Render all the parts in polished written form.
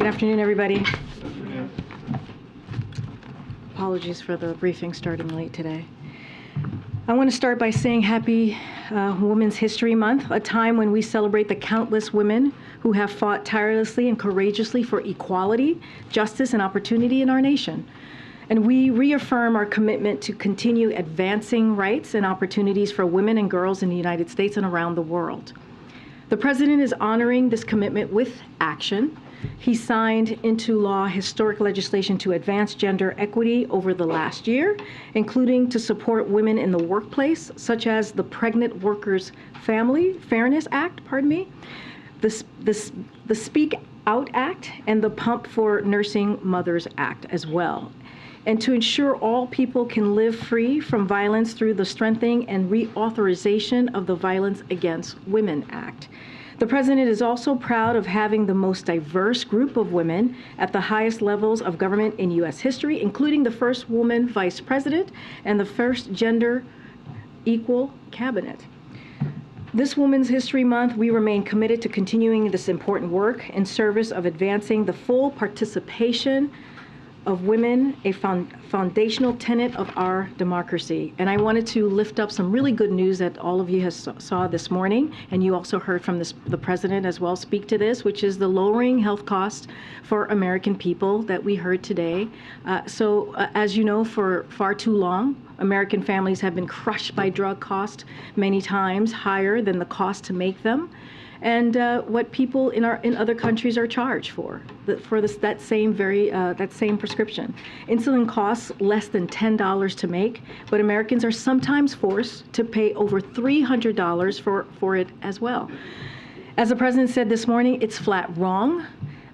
Good afternoon, everybody. Apologies for the briefing starting late today. I want to start by saying happy Women's History Month, a time when we celebrate the countless women who have fought tirelessly and courageously for equality, justice, and opportunity in our nation. And we reaffirm our commitment to continue advancing rights and opportunities for women and girls in the United States and around the world. The President is honoring this commitment with action. He signed into law historic legislation to advance gender equity over the last year, including to support women in the workplace, such as the Pregnant Workers Family Fairness Act, the Speak Out Act, and the Pump for Nursing Mothers Act as well, and to ensure all people can live free from violence through the strengthening and reauthorization of the Violence Against Women Act. The President is also proud of having the most diverse group of women at the highest levels of government in U.S. history, including the first woman vice president and the first gender equal cabinet. This Women's History Month, we remain committed to continuing this important work in service of advancing the full participation of women, a foundational tenet of our democracy. And I wanted to lift up some really good news that all of you saw this morning, and you also heard from the President as well speak to this, which is the lowering health costs for American people that we heard today. As you know, for far too long, American families have been crushed by drug costs, many times higher than the cost to make them, and what people in other countries are charged for that same prescription. Insulin costs less than $10 to make, but Americans are sometimes forced to pay over $300 for it as well. As the President said this morning, it's flat wrong.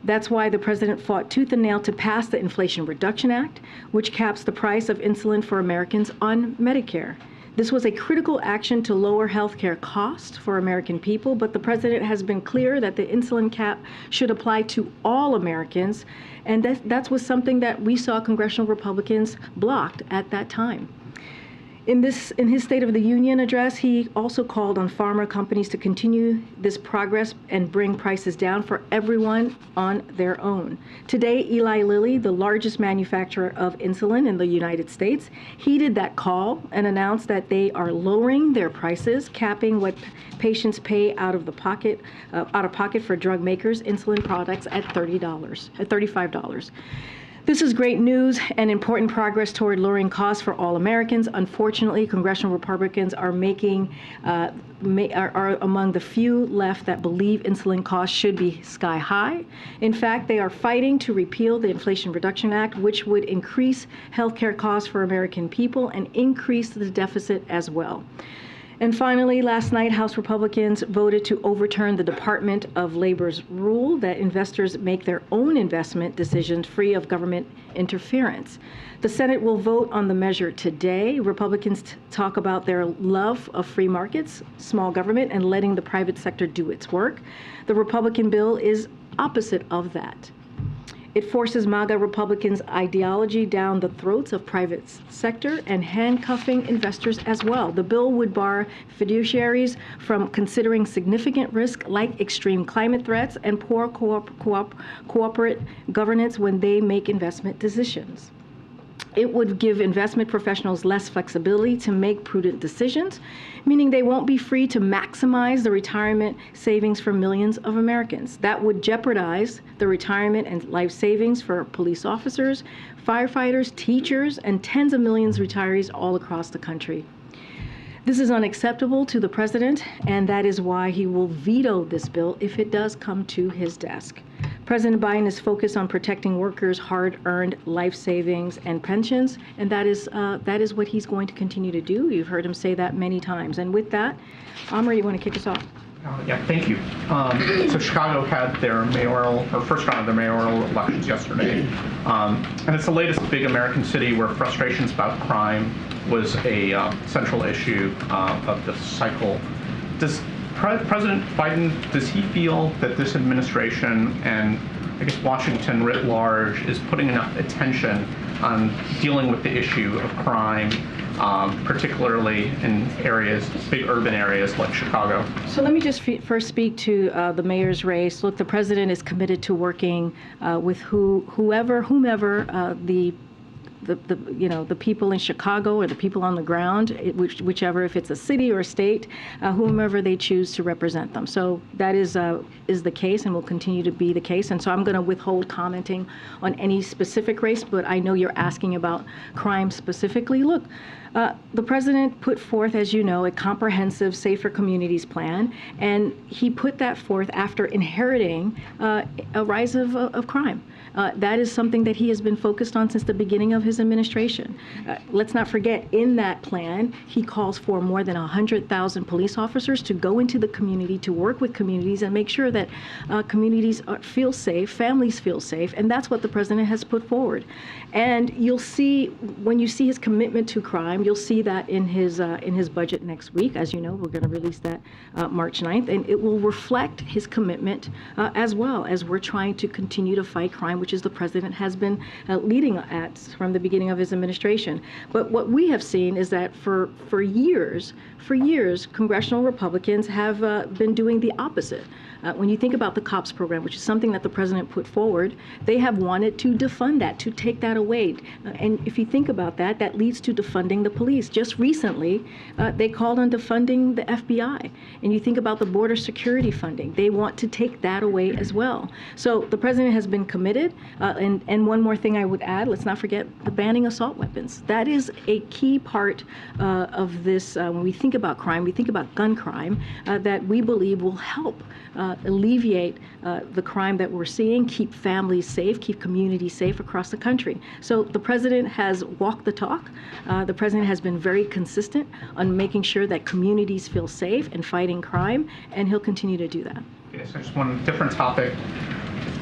That's why the President fought tooth and nail to pass the Inflation Reduction Act, which caps the price of insulin for Americans on Medicare. This was a critical action to lower health care costs for American people, but the President has been clear that the insulin cap should apply to all Americans, and that was something that we saw congressional Republicans blocked at that time. In his State of the Union address, he also called on pharma companies to continue this progress and bring prices down for everyone on their own. Today, Eli Lilly, the largest manufacturer of insulin in the United States, heeded that call and announced that they are lowering their prices, capping what patients pay out of pocket for drug makers' insulin products at $35. This is great news and important progress toward lowering costs for all Americans. Unfortunately, congressional Republicans are among the few left that believe insulin costs should be sky high. In fact, they are fighting to repeal the Inflation Reduction Act, which would increase healthcare costs for American people and increase the deficit as well. And finally, last night, House Republicans voted to overturn the Department of Labor's rule that investors make their own investment decisions free of government interference. The Senate will vote on the measure today. Republicans talk about their love of free markets, small government, and letting the private sector do its work. The Republican bill is opposite of that. It forces MAGA Republicans' ideology down the throats of private sector and handcuffing investors as well. The bill would bar fiduciaries from considering significant risk like extreme climate threats and poor corporate governance when they make investment decisions. It would give investment professionals less flexibility to make prudent decisions, meaning they won't be free to maximize the retirement savings for millions of Americans. That would jeopardize the retirement and life savings for police officers, firefighters, teachers, and tens of millions of retirees all across the country. This is unacceptable to the President, and that is why he will veto this bill if it does come to his desk. President Biden is focused on protecting workers' hard-earned life savings and pensions, and that is what he's going to continue to do. You've heard him say that many times. And with that, Amr, you want to kick us off? Yeah, thank you. So Chicago had their first round of their mayoral elections yesterday, and it's the latest big American city where frustrations about crime was a central issue of the cycle. Does President Biden, does he feel that this administration and I guess Washington writ large is putting enough attention on dealing with the issue of crime particularly in big urban areas like Chicago. So let me just first speak to the mayor's race. Look, the president is committed to working with whomever the people in Chicago or the people on the ground, whichever, if it's a city or a state, whomever they choose to represent them. So that is the case and will continue to be the case. And so I'm going to withhold commenting on any specific race, but I know you're asking about crime specifically. Look, the president put forth, as you know, a comprehensive Safer Communities plan, and he put that forth after inheriting a rise of crime. That is something that he has been focused on since the beginning of his administration. Let's not forget, in that plan, he calls for more than 100,000 police officers to go into the community, to work with communities and make sure that communities feel safe, families feel safe, and that's what the president has put forward. And you'll see, when you see his commitment to crime, you'll see that in his budget next week. As you know, we're going to release that March 9th, and it will reflect his commitment as well as we're trying to continue to fight crime, which is the president has been leading at from the beginning of his administration. But what we have seen is that for years, congressional Republicans have been doing the opposite. When you think about the COPS program, which is something that the president put forward, they have wanted to defund that, to take that away. And if you think about that, that leads to defunding the police. Just recently, they called on defunding the FBI. And you think about the border security funding, they want to take that away as well. So the president has been committed. And one more thing I would add, let's not forget the banning assault weapons. That is a key part of this. When we think about crime, we think about gun crime, that we believe will help alleviate the crime that we're seeing, keep families safe, keep communities safe across the country. So the president has walked the talk. The president has been very consistent on making sure that communities feel safe and fighting crime, and he'll continue to do that. Okay, so just one different topic.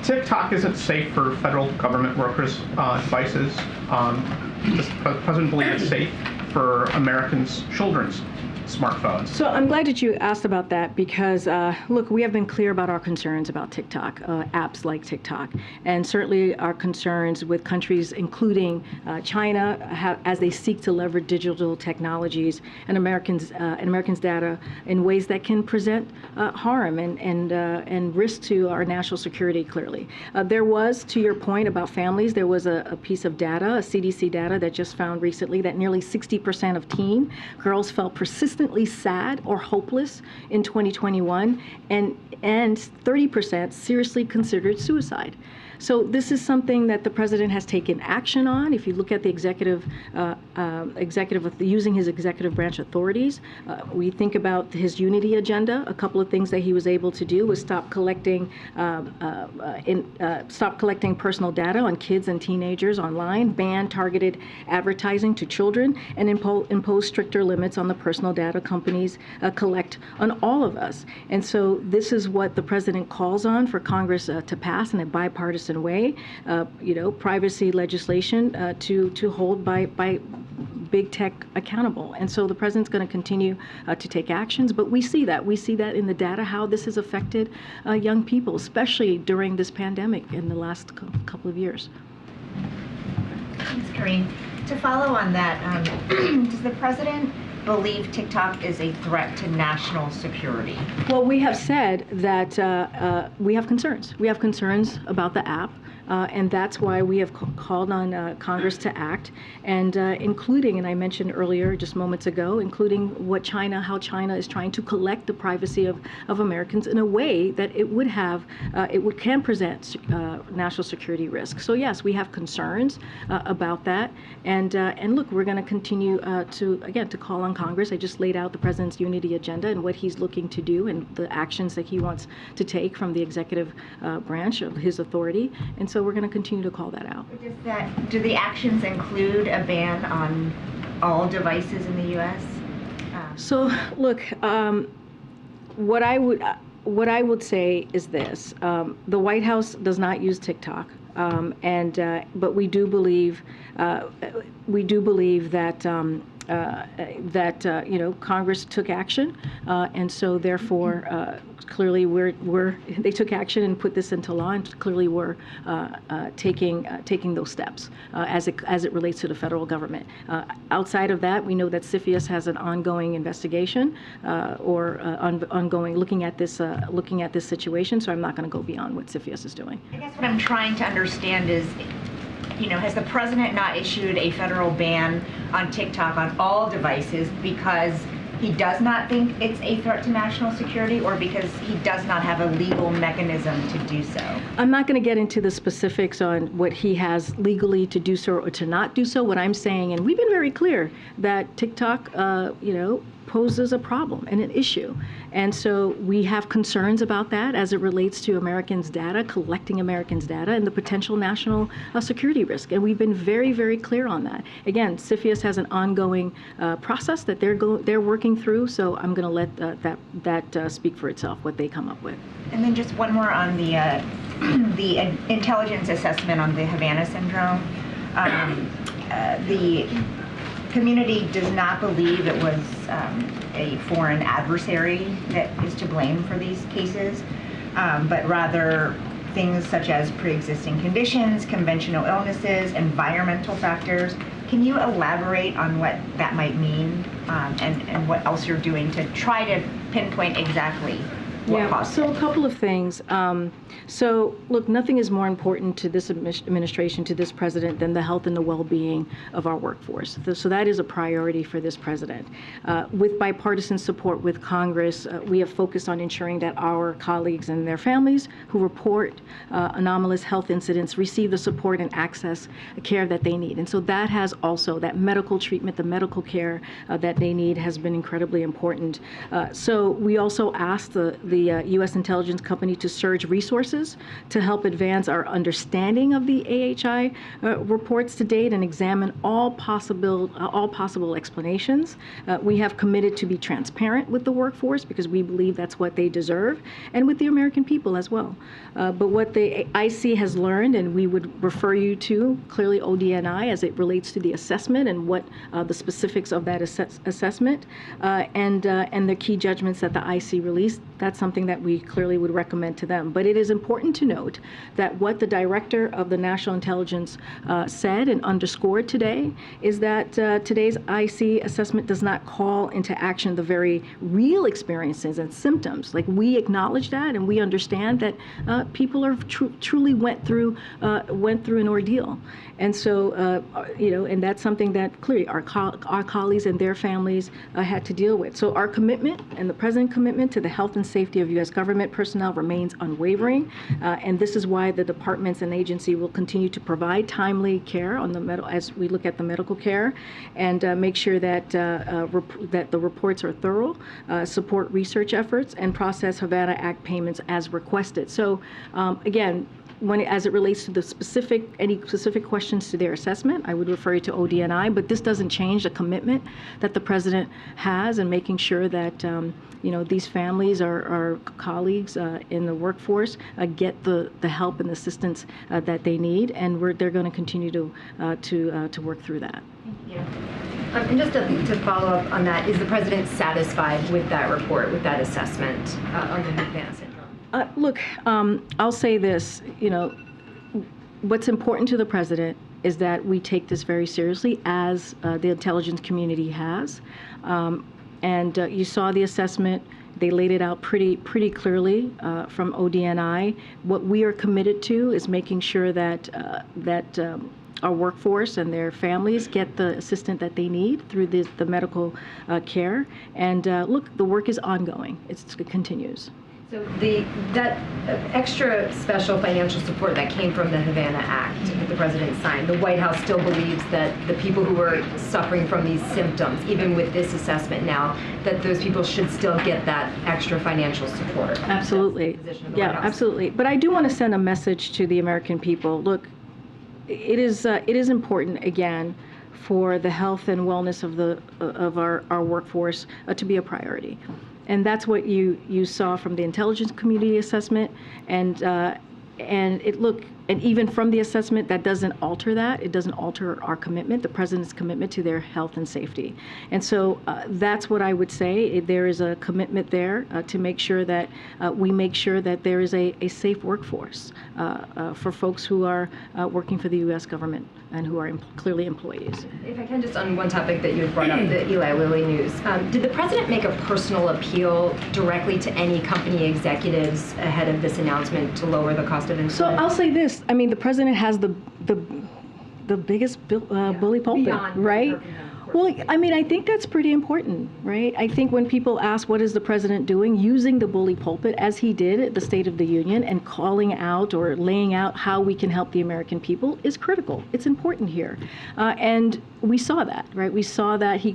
TikTok isn't safe for federal government workers' devices. Does the president believe it's safe for Americans' children's smartphones? So I'm glad that you asked about that because, look, we have been clear about our concerns about TikTok, apps like TikTok, and certainly our concerns with countries including China as they seek to leverage digital technologies and Americans' data in ways that can present harm and risk to our national security, clearly. There was, to your point about families, there was a piece of data, a CDC data that just found recently that nearly 60% of teen girls felt persistently sad or hopeless in 2021, and 30% seriously considered suicide. So this is something that the president has taken action on. If you look at the using his executive branch authorities, we think about his unity agenda. A couple of things that he was able to do was stop collecting personal data on kids and teenagers online, ban targeted advertising to children, and impose stricter limits on the personal data companies collect on all of us. And so this is what the president calls on for Congress to pass in a bipartisan way, privacy legislation to hold by big tech accountable. And so the president's going to continue to take actions, but we see that in the data, how this has affected young people, especially during this pandemic in the last couple of years. Thanks, Karine. To follow on that, does the president believe TikTok is a threat to national security? Well, we have said that we have concerns. We have concerns about the app. And that's why we have called on Congress to act, and including, and I mentioned earlier, just moments ago, including how China is trying to collect the privacy of Americans in a way that can present national security risks. So yes, we have concerns about that, and look, we're going to continue to call on Congress. I just laid out the president's unity agenda and what he's looking to do and the actions that he wants to take from the executive branch of his authority, and so we're going to continue to call that out. Do the actions include a ban on all devices in the U.S.? So look, what I would say is this: the White House does not use TikTok, but we do believe that Congress took action, and so therefore, clearly they took action and put this into law, and clearly we're taking those steps as it relates to the federal government. Outside of that, we know that CFIUS has an ongoing investigation ongoing looking at this situation. So I'm not going to go beyond what CFIUS is doing. I guess what I'm trying to understand is, has the president not issued a federal ban on TikTok on all devices because he does not think it's a threat to national security, or because he does not have a legal mechanism to do so? I'm not going to get into the specifics on what he has legally to do so or to not do so. What I'm saying, and we've been very clear, that TikTok, poses a problem and an issue. And so we have concerns about that as it relates to Americans' data, collecting Americans' data, and the potential national security risk. And we've been very, very clear on that. Again, CFIUS has an ongoing process that they're working through, so I'm going to let that speak for itself, what they come up with. And then just one more on the intelligence assessment on the Havana syndrome. The community does not believe it was a foreign adversary that is to blame for these cases, but rather things such as pre-existing conditions, conventional illnesses, environmental factors. Can you elaborate on what that might mean, and what else you're doing to try to pinpoint exactly what caused so it? a couple of things. So look, nothing is more important to this administration, to this president, than the health and the well-being of our workforce. So that is a priority for this president. With bipartisan support with Congress, we have focused on ensuring that our colleagues and their families who report anomalous health incidents receive the support and access care that they need. And so that has also, that medical treatment, the medical care that they need has been incredibly important. So we also asked the U.S. intelligence company to surge resources to help advance our understanding of the AHI reports to date and examine all possible explanations. We have committed to be transparent with the workforce because we believe that's what they deserve, and with the American people as well. But what the IC has learned, and we would refer you to clearly ODNI as it relates to the assessment and what the specifics of that assessment and the key judgments that the IC released, that's something that we clearly would recommend to them. But it is important to note that what the director of the National Intelligence said and underscored today is that today's IC assessment does not call into action the very real experiences and symptoms. Like, we acknowledge that, and we understand that people are truly went through an ordeal. And so, and that's something that clearly our colleagues and their families had to deal with. So our commitment and the president's commitment to the health and safety of U.S. government personnel remains unwavering, and this is why the departments and agency will continue to provide timely care on as we look at the medical care, and make sure that that the reports are thorough, support research efforts, and process Havana Act payments as requested. So again, as it relates to any specific questions to their assessment, I would refer you to ODNI, but this doesn't change the commitment that the president has in making sure that these families, our colleagues in the workforce, get the help and assistance that they need, and they're going to continue to work through that. Thank you. And just to follow up on that, is the president satisfied with that report, with that assessment on the Havana syndrome? Look, I'll say this, what's important to the president is that we take this very seriously, as the intelligence community has. And you saw the assessment. They laid it out pretty clearly from ODNI. What we are committed to is making sure that our workforce and their families get the assistance that they need through the medical care. And look, the work is ongoing. It continues. So that extra special financial support that came from the Havana Act that the president signed, the White House still believes that the people who are suffering from these symptoms, even with this assessment now, that those people should still get that extra financial support. Absolutely. Yeah, absolutely. But I do want to send a message to the American people. Look, it is important, again, for the health and wellness of our workforce to be a priority. And that's what you saw from the intelligence community assessment. And and even from the assessment, that doesn't alter that. It doesn't alter our commitment, the president's commitment to their health and safety. And so that's what I would say. There is a commitment there to make sure that we make sure that there is a safe workforce for folks who are working for the U.S. government and who are clearly employees. If I can, just on one topic that you brought up, the Eli Lilly news. Did the president make a personal appeal directly to any company executives ahead of this announcement to lower the cost of insulin? So I'll say this. I mean, the president has the biggest bully pulpit, right? Well, I mean, I think that's pretty important, right? I think when people ask what is the president doing, using the bully pulpit as he did at the State of the Union and calling out or laying out how we can help the American people is critical. It's important here. And we saw that, right? We saw that he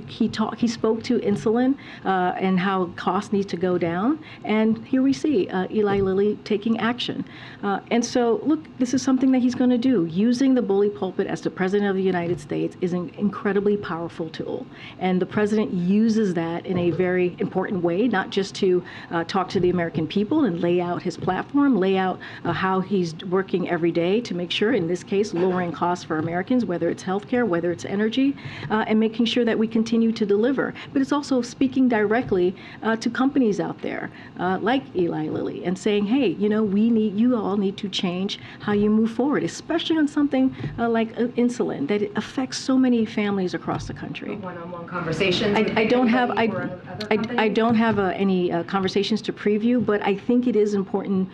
spoke to insulin and how costs need to go down. And here we see Eli Lilly taking action. And so, look, this is something that he's going to do. Using the bully pulpit as the president of the United States is an incredibly powerful tool. And the president uses that in a very important way, not just to talk to the American people and lay out his platform, lay out how he's working every day to make sure, in this case, lowering costs for Americans, whether it's healthcare, whether it's energy, and making sure that we continue to deliver. But it's also speaking directly to companies out there like Eli Lilly and saying, hey, you know, you all need to change how you move forward, especially on something like insulin that it affects so many families across the country. One-on-one conversations. I don't have any conversations to preview, but I think it is important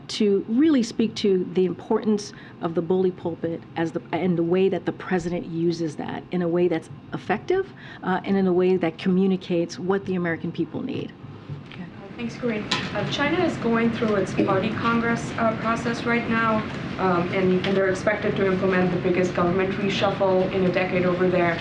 to really speak to the importance of the bully pulpit and the way that the president uses that in a way that's effective and in a way that communicates what the American people need. Thanks, Karine. China is going through its party congress process right now, and they're expected to implement the biggest government reshuffle in a decade over there.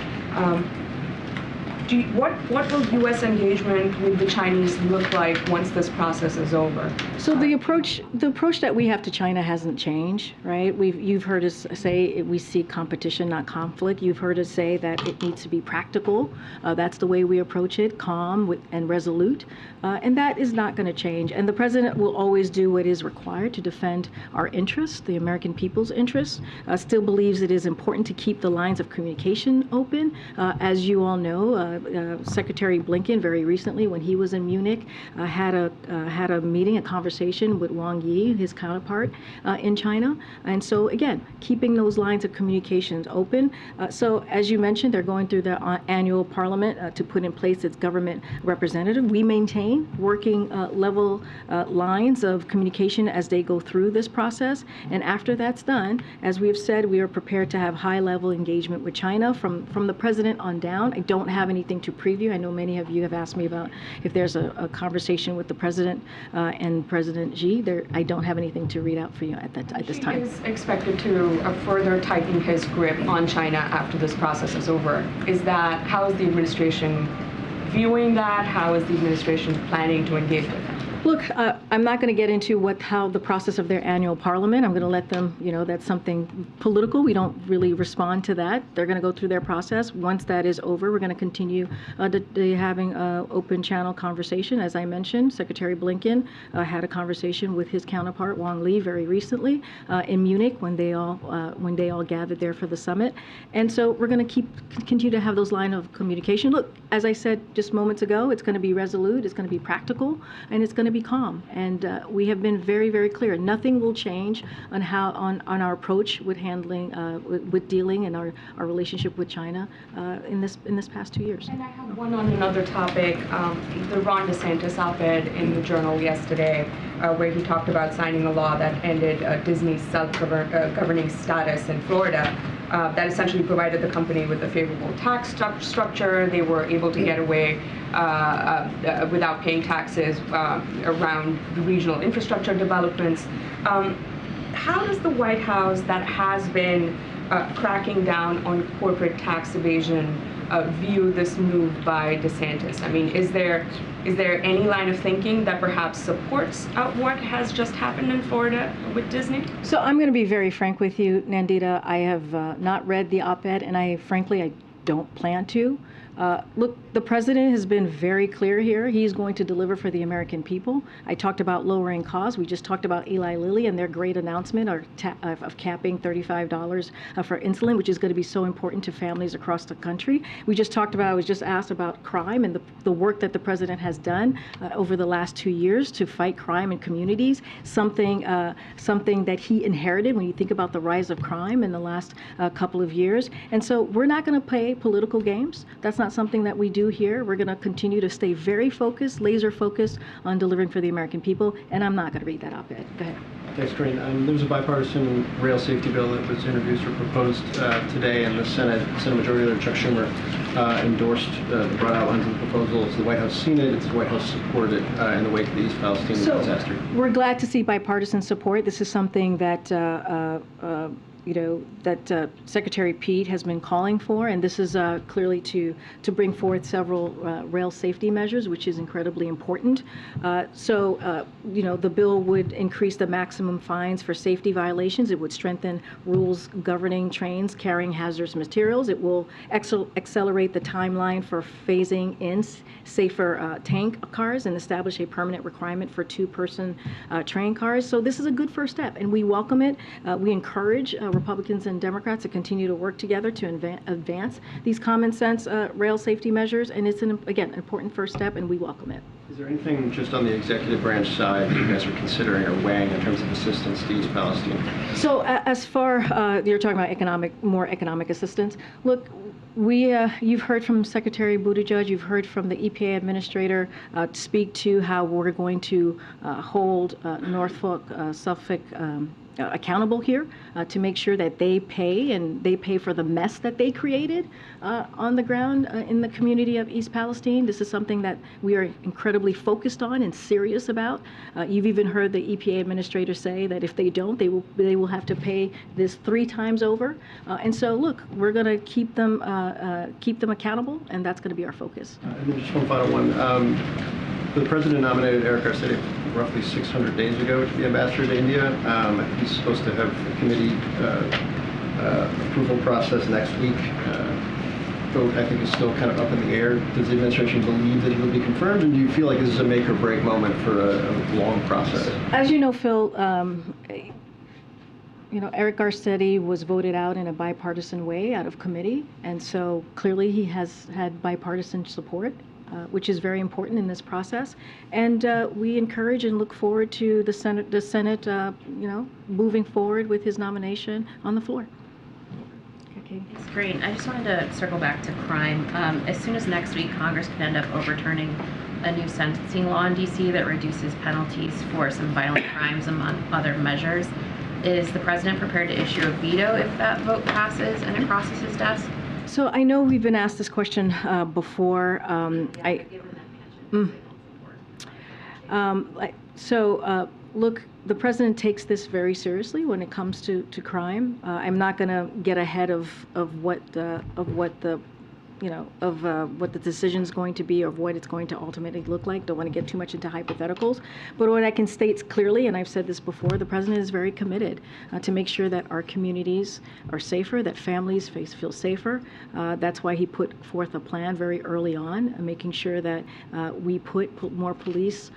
What will U.S. engagement with the Chinese look like once this process is over? So the approach that we have to China hasn't changed, right? You've heard us say we seek competition, not conflict. You've heard us say that it needs to be practical. That's the way we approach it, calm and resolute, and that is not going to change. And the president will always do what is required to defend our interests, the American people's interests. Still believes it is important to keep the lines of communication open. As you all know, Secretary Blinken very recently, when he was in Munich, had a meeting, a conversation with Wang Yi, his counterpart in China. And so again, keeping those lines of communications open. So as you mentioned, they're going through their annual parliament to put in place its government representative. We maintain working level lines of communication as they go through this process. And after that's done, as we have said, we are prepared to have high-level engagement with China from the president on down. I don't have anything to preview. I know many of you have asked me about if there's a conversation with the president and President Xi. I don't have anything to read out for you at this time. He is expected to further tighten his grip on China after this process is over. How is the administration viewing that? How is the administration planning to engage with him? Look, I'm not going to get into how the process of their annual parliament. I'm going to let them, that's something political. We don't really respond to that. They're going to go through their process. Once that is over, we're going to continue having open channel conversation. As I mentioned, Secretary Blinken had a conversation with his counterpart Wang Yi very recently in Munich when they all gathered there for the summit. And so we're going to continue to have those lines of communication. Look, as I said just moments ago, it's going to be resolute, it's going to be practical, and it's going to be calm. And we have been very, very clear. Nothing will change on our approach with handling, with dealing and our relationship with China in this past 2 years. And I have one on another topic. The Ron DeSantis op-ed in the Journal yesterday, where he talked about signing a law that ended Disney's self-governing status in Florida. That essentially provided the company with a favorable tax structure. They were able to get away without paying taxes around the regional infrastructure developments. How does the White House, that has been cracking down on corporate tax evasion, view this move by DeSantis? I mean, is there any line of thinking that perhaps supports what has just happened in Florida with Disney? So I'm going to be very frank with you, Nandita. I have not read the op-ed, and frankly, I don't plan to. Look, the president has been very clear here. He's going to deliver for the American people. I talked about lowering costs. We just talked about Eli Lilly and their great announcement of capping $35 for insulin, which is going to be so important to families across the country. We just talked about, I was just asked about crime and the work that the president has done over the last 2 years to fight crime in communities, something that he inherited when you think about the rise of crime in the last couple of years. And so we're not going to play political games. That's not something that we do here. We're going to continue to stay very focused, laser focused on delivering for the American people, and I'm not going to read that op-ed. Go ahead. Thanks, Karine. There was a bipartisan rail safety bill that was introduced or proposed today, and the Senate Majority Leader Chuck Schumer endorsed the broad outlines of the proposal. Has the White House seen it? It's the White House supported in the wake of the East Palestine disaster. We're glad to see bipartisan support. This is something that Secretary Pete has been calling for, and this is clearly to bring forth several rail safety measures, which is incredibly important. The bill would increase the maximum fines for safety violations. It would strengthen rules governing trains carrying hazardous materials. It will accelerate the timeline for phasing in safer tank cars and establish a permanent requirement for two-person train cars. So this is a good first step, and we welcome it. We encourage Republicans and Democrats to continue to work together to advance these common sense rail safety measures, and it's again an important first step, and we welcome it. Is there anything just on the executive branch side that you guys are considering or weighing in terms of assistance to East Palestine? So as far you're talking about more economic assistance. Look, you've heard from Secretary Buttigieg, you've heard from the EPA administrator speak to how we're going to hold Norfolk, Suffolk accountable here to make sure that they pay for the mess that they created on the ground in the community of East Palestine. This is something that we are incredibly focused on and serious about. You've even heard the EPA administrator say that if they don't, they will have to pay this 3 times over. And so, look, we're going to keep them accountable, and that's going to be our focus. And then just one final one. The president nominated Eric Garcetti roughly 600 days ago to be ambassador to India. He's supposed to have a committee approval process next week. Vote, I think, is still kind of up in the air. Does the administration believe that he will be confirmed, and do you feel like this is a make or break moment for a long process? As you know, Phil, Eric Garcetti was voted out in a bipartisan way out of committee, and so clearly he has had bipartisan support. Which is very important in this process, and we encourage and look forward to the Senate, moving forward with his nomination on the floor. Okay. It's great. I just wanted to circle back to crime. As soon as next week, Congress could end up overturning a new sentencing law in D.C. that reduces penalties for some violent crimes, among other measures. Is the president prepared to issue a veto if that vote passes and it crosses his desk? So I know we've been asked this question before. Look, the president takes this very seriously when it comes to crime. I'm not going to get ahead of what the decision is going to be, or what it's going to ultimately look like. Don't want to get too much into hypotheticals. But what I can state clearly, and I've said this before, the president is very committed to make sure that our communities are safer, that families feel safer. That's why he put forth a plan very early on, making sure that we put more police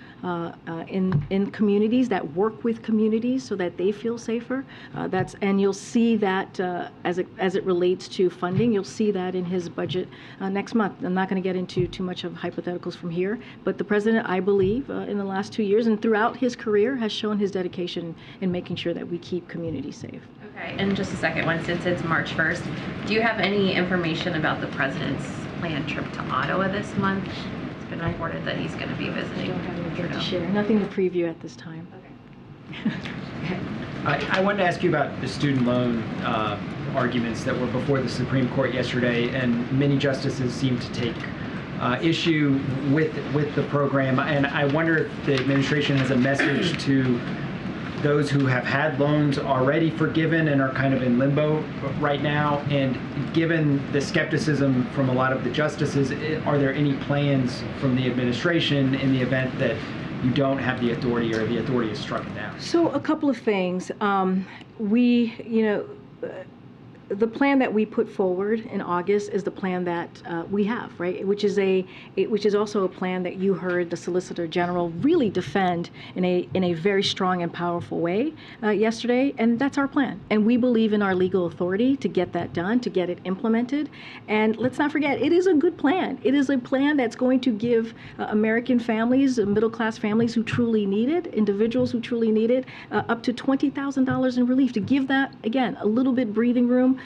in communities, that work with communities so that they feel safer. And you'll see that as it relates to funding, you'll see that in his budget next month. I'm not going to get into too much of hypotheticals from here, but the president, I believe, in the last 2 years and throughout his career, has shown his dedication in making sure that we keep communities safe. Okay, and just a second one, since it's March 1st, do you have any information about the president's planned trip to Ottawa this month? It's been reported that he's going to be visiting. I don't have anything to share. Nothing to preview at this time. Okay. I wanted to ask you about the student loan arguments that were before the Supreme Court yesterday, and many justices seem to take issue with the program. And I wonder if the administration has a message to those who have had loans already forgiven and are kind of in limbo right now. And given the skepticism from a lot of the justices, are there any plans from the administration in the event that you don't have the authority or the authority is struck down? So a couple of things. the plan that we put forward in August is the plan that we have, right? Which is also a plan that you heard the Solicitor General really defend in a very strong and powerful way yesterday, and that's our plan. And we believe in our legal authority to get that done, to get it implemented. And let's not forget, it is a good plan. It is a plan that's going to give American families, middle-class families who truly need it, individuals who truly need it, up to $20,000 in relief, to give that, again, a little bit breathing room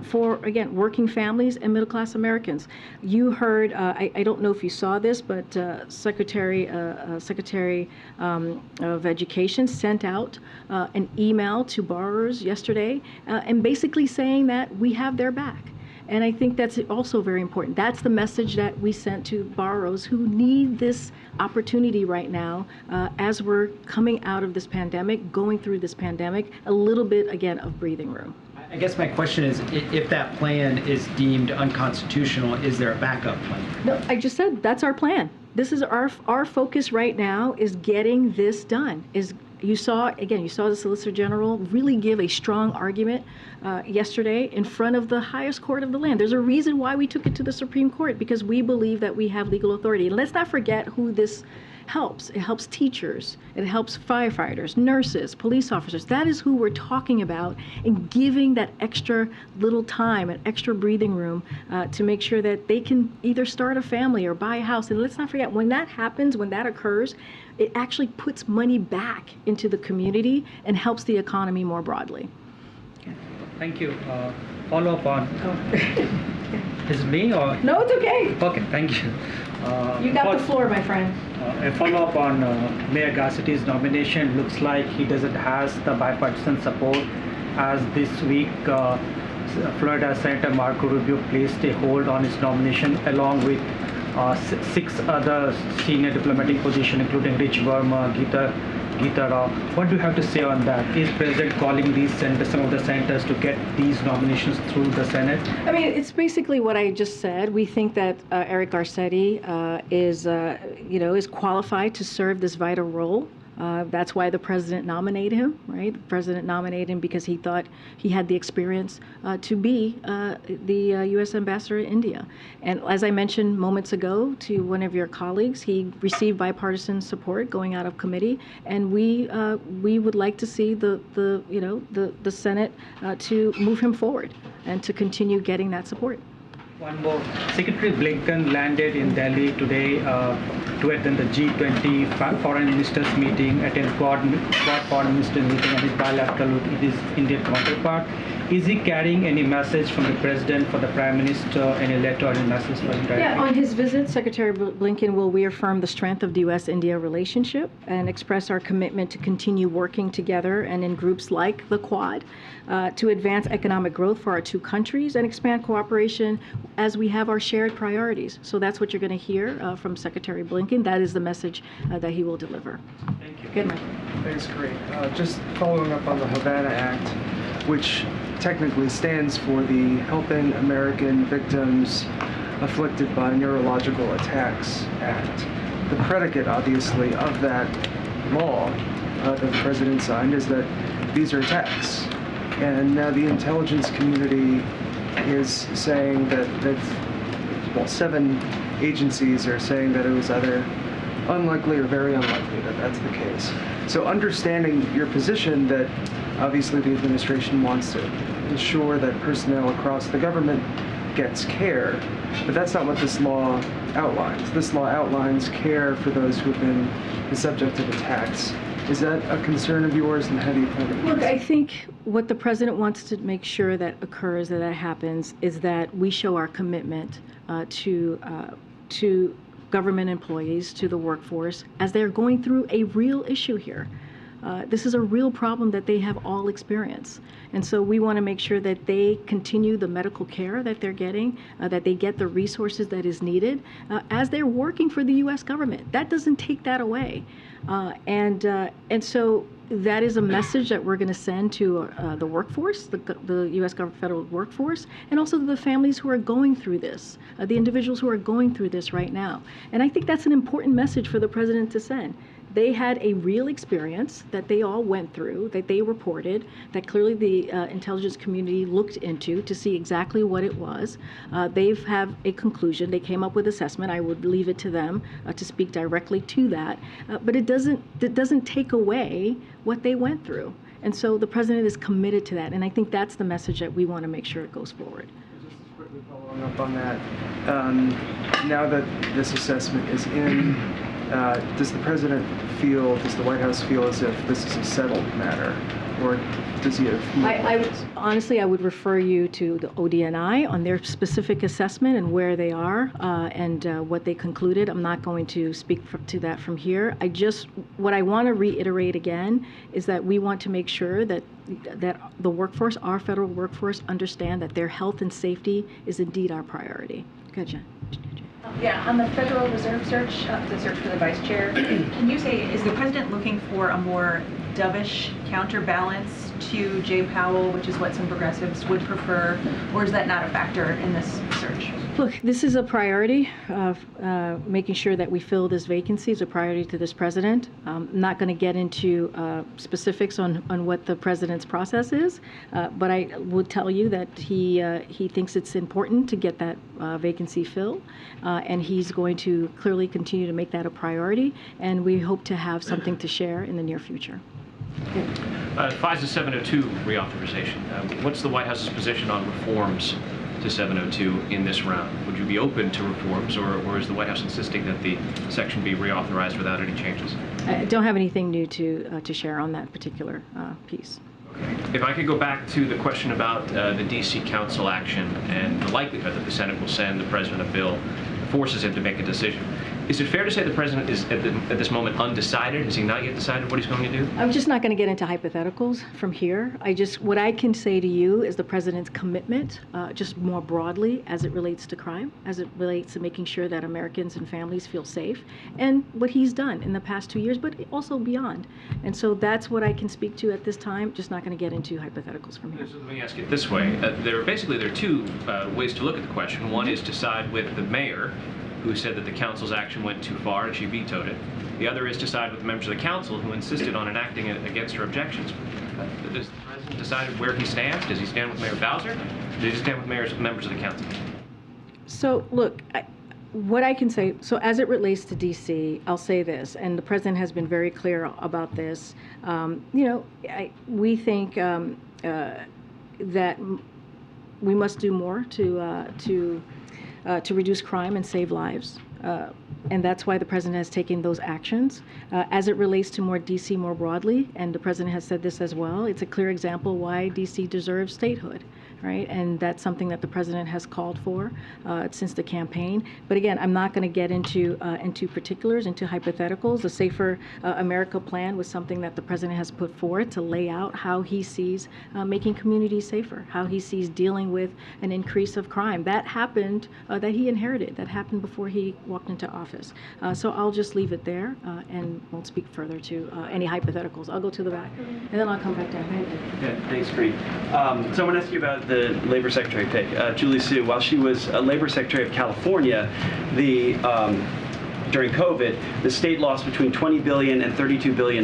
for, again, working families and middle-class Americans. You heard, I don't know if you saw this, but Secretary of Education sent out an email to borrowers yesterday and basically saying that we have their back. And I think that's also very important. That's the message that we sent to borrowers who need this opportunity right now as we're coming out of this pandemic, going through this pandemic, a little bit, again, of breathing room. I guess my question is, if that plan is deemed unconstitutional, is there a backup plan? No, I just said that's our plan. This is our focus right now is getting this done. You saw the Solicitor General really give a strong argument yesterday in front of the highest court of the land. There's a reason why we took it to the Supreme Court, because we believe that we have legal authority. And let's not forget who this helps. It helps teachers, it helps firefighters, nurses, police officers. That is who we're talking about, and giving that extra little time and extra breathing room to make sure that they can either start a family or buy a house. And let's not forget, when that happens, when that occurs, it actually puts money back into the community and helps the economy more broadly. Thank you. Follow up on. Is it me or? No, it's okay. Okay, thank you. You got the floor, my friend. A follow up on Mayor Garcetti's nomination. Looks like he doesn't has the bipartisan support, as this week Florida Senator Marco Rubio placed a hold on his nomination along with 6 other senior diplomatic positions, including Rich Verma, Geeta Rao. What do you have to say on that? Is President calling these senators, some of the senators, to get these nominations through the Senate? I mean, it's basically what I just said. We think that Eric Garcetti is qualified to serve this vital role. That's why the president nominated him, right? The president nominated him because he thought he had the experience to be the U.S. ambassador in India. And as I mentioned moments ago to one of your colleagues, he received bipartisan support going out of committee, and we would like to see the Senate to move him forward and to continue getting that support. One more. Secretary Blinken landed in Delhi today to attend the G20 foreign ministers meeting, attend Quad foreign minister meeting, and his bilateral with his Indian counterpart. Is he carrying any message from the president for the prime minister, any letter or any message for him directly? Yeah, on his visit, Secretary Blinken will reaffirm the strength of the U.S.-India relationship and express our commitment to continue working together and in groups like the Quad to advance economic growth for our two countries and expand cooperation as we have our shared priorities. So that's what you're going to hear from Secretary Blinken. That is the message that he will deliver. Thank you. Good, Mike. Thanks, Karine. Just following up on the Havana Act, which technically stands for the Helping American Victims Afflicted by Neurological Attacks Act. The predicate, obviously, of that law that the president signed is that these are attacks. And now the intelligence community is saying that 7 agencies are saying that it was either unlikely or very unlikely that that's the case. So understanding your position that obviously the administration wants to ensure that personnel across the government gets care, but that's not what this law outlines. This law outlines care for those who have been the subject of attacks. Is that a concern of yours, and how do you plan to address it? Look, I think what the president wants to make sure that occurs, that happens, is that we show our commitment to government employees, to the workforce, as they're going through a real issue here. This is a real problem that they have all experienced. And so we want to make sure that they continue the medical care that they're getting, that they get the resources that is needed as they're working for the U.S. government. That doesn't take that away. And so that is a message that we're going to send to the workforce, the U.S. federal workforce, and also to the families who are going through this, the individuals who are going through this right now. And I think that's an important message for the president to send, they had a real experience that they all went through, that they reported, that clearly the intelligence community looked into to see exactly what it was. They have a conclusion. They came up with assessment. I would leave it to them to speak directly to that. But it doesn't take away what they went through. And so the president is committed to that. And I think that's the message that we want to make sure it goes forward. Just quickly following up on that, now that this assessment is in, does the White House feel as if this is a settled matter, or does he have Honestly, I would refer you to the ODNI on their specific assessment and where they are and what they concluded. I'm not going to speak to that from here. What I want to reiterate again is that we want to make sure that the workforce, our federal workforce, understand that their health and safety is indeed our priority. Good, Jen. Yeah, on the Federal Reserve search, the search for the vice chair, can you say, is the president looking for a more dovish counterbalance to Jay Powell, which is what some progressives would prefer, or is that not a factor in this search? Look, this is a priority. Making sure that we fill this vacancy is a priority to this president. I'm not going to get into specifics on what the president's process is, but I would tell you that he thinks it's important to get that vacancy filled, and he's going to clearly continue to make that a priority, and we hope to have something to share in the near future. FISA 702 reauthorization. What's the White House's position on reforms to 702 in this round? Would you be open to reforms, or is the White House insisting that the section be reauthorized without any changes? I don't have anything new to share on that particular piece. If I could go back to the question about the D.C. Council action and the likelihood that the Senate will send the president a bill that forces him to make a decision. Is it fair to say the president is at this moment undecided? Has he not yet decided what he's going to do? I'm just not going to get into hypotheticals from here. What I can say to you is the president's commitment, just more broadly as it relates to crime, as it relates to making sure that Americans and families feel safe, and what he's done in the past 2 years, but also beyond. And so that's what I can speak to at this time. Just not going to get into hypotheticals from here. So let me ask it this way. There are two ways to look at the question. One is to side with the mayor, who said that the council's action went too far and she vetoed it. The other is to side with the members of the council who insisted on enacting it against her objections. Does the president decide where he stands? Does he stand with Mayor Bowser? Or does he stand with members of the council? So look, what I can say, so as it relates to D.C., I'll say this, and the president has been very clear about this. We think that we must do more to reduce crime and save lives. And that's why the president has taken those actions. As it relates to D.C. more broadly, and the president has said this as well, it's a clear example why D.C. deserves statehood, right? And that's something that the president has called for since the campaign. But again, I'm not going to get into particulars, into hypotheticals. The Safer America plan was something that the president has put forward to lay out how he sees making communities safer, how he sees dealing with an increase of crime. That happened, that he inherited, that happened before he walked into office. So I'll just leave it there and won't speak further to any hypotheticals. I'll go to the back, and then I'll come back down. Yeah, thanks, Karine. So I want to ask you about the Labor Secretary pick. Julie Su, while she was a Labor Secretary of California, during COVID, the state lost between $20 billion and $32 billion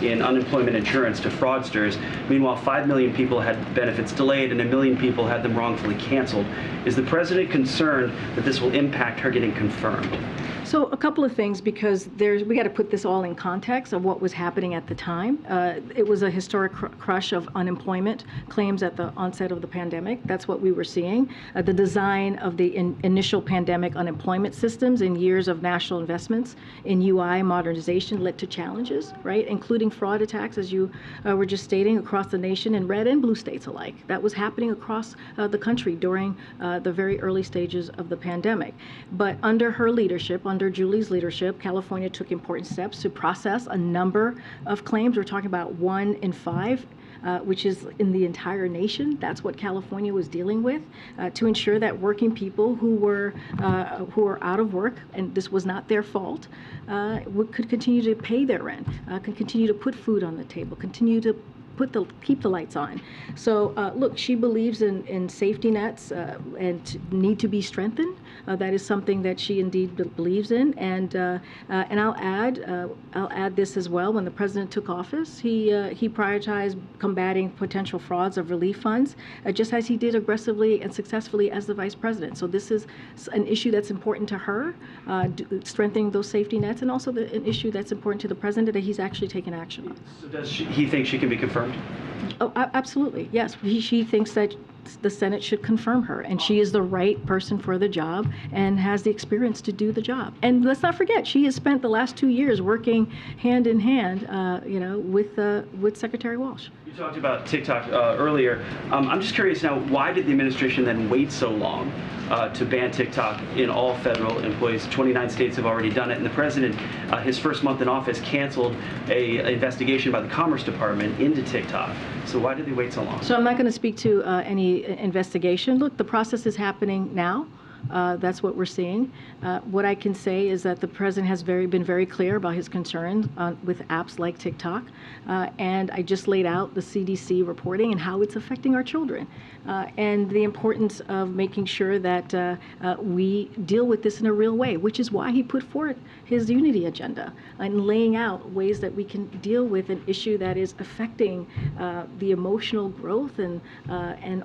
in unemployment insurance to fraudsters. Meanwhile, 5 million people had benefits delayed and 1 million people had them wrongfully canceled. Is the president concerned that this will impact her getting confirmed? So a couple of things, because we got to put this all in context of what was happening at the time. It was a historic crush of unemployment claims at the onset of the pandemic. That's what we were seeing. The design of the initial pandemic unemployment systems and years of national investments in UI modernization led to challenges, right, including fraud attacks, as you were just stating, across the nation in red and blue states alike. That was happening across the country during the very early stages of the pandemic. But under her leadership, under Julie's leadership, California took important steps to process a number of claims. We're talking about 1 in 5, which is in the entire nation. That's what California was dealing with, to ensure that working people who were out of work, and this was not their fault, could continue to pay their rent, could continue to put food on the table, continue to keep the lights on. So look, she believes in safety nets and need to be strengthened. That is something that she indeed believes in. And I'll add this as well. When the president took office, he prioritized combating potential frauds of relief funds, just as he did aggressively and successfully as the vice president. So this is an issue that's important to her, strengthening those safety nets, and also an issue that's important to the president that he's actually taken action on. So does he think she can be confirmed? Oh, absolutely, yes. She thinks that the Senate should confirm her, and she is the right person for the job and has the experience to do the job. And let's not forget, she has spent the last 2 years working hand in hand, with Secretary Walsh. You talked about TikTok earlier. I'm just curious now, why did the administration then wait so long to ban TikTok in all federal employees? 29 states have already done it, and the president, his first month in office, canceled an investigation by the Commerce Department into TikTok. So why did they wait so long? So I'm not going to speak to any investigation. Look, the process is happening now. That's what we're seeing. What I can say is that the president has been very clear about his concerns with apps like TikTok, and I just laid out the CDC reporting and how it's affecting our children, and the importance of making sure that we deal with this in a real way, which is why he put forth his unity agenda and laying out ways that we can deal with an issue that is affecting the emotional growth and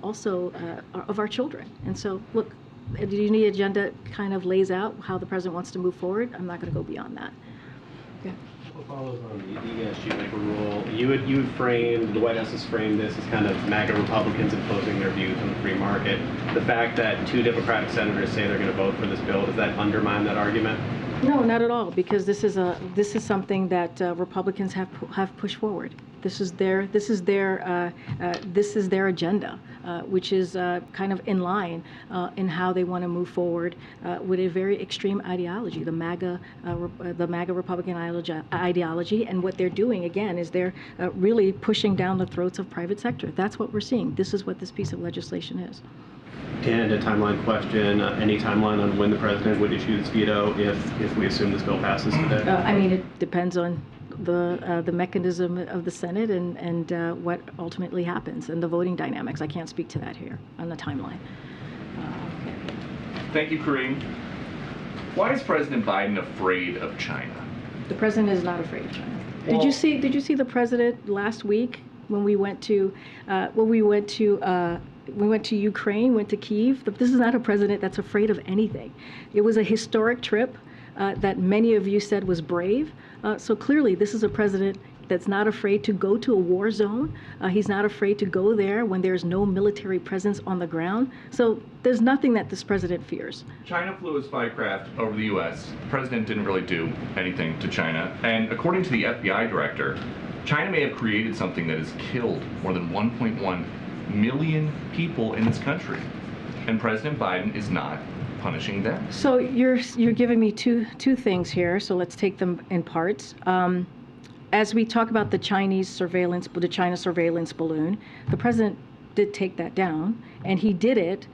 also of our children. And so, look, the unity agenda kind of lays out how the president wants to move forward. I'm not going to go beyond that. Yeah. What follows on the ESG waiver rule? You had framed, the White House has framed this as kind of MAGA Republicans imposing their views on the free market. The fact that 2 Democratic senators say they're going to vote for this bill, does that undermine that argument? No, not at all, because this is something that Republicans have pushed forward. This is their agenda, which is kind of in line in how they want to move forward with a very extreme ideology, the MAGA Republican ideology. And what they're doing again is they're really pushing down the throats of private sector. That's what we're seeing. This is what this piece of legislation is. And a timeline question, any timeline on when the president would issue this veto if we assume this bill passes today? I mean, it depends on the mechanism of the Senate and what ultimately happens and the voting dynamics. I can't speak to that here on the timeline. Thank you, Karine. Why is President Biden afraid of China? The president is not afraid of China. Well, Did you see the president last week when we went to Ukraine, went to Kyiv? This is not a president that's afraid of anything. It was a historic trip that many of you said was brave. So clearly, this is a president that's not afraid to go to a war zone. He's not afraid to go there when there's no military presence on the ground. So there's nothing that this president fears. China flew a spy craft over the U.S. The president didn't really do anything to China. And according to the FBI director, China may have created something that has killed more than 1.1 million people in this country. And President Biden is not punishing them. So you're giving me two things here. So let's take them in parts. As we talk about the China surveillance balloon, the president did take that down, and he did it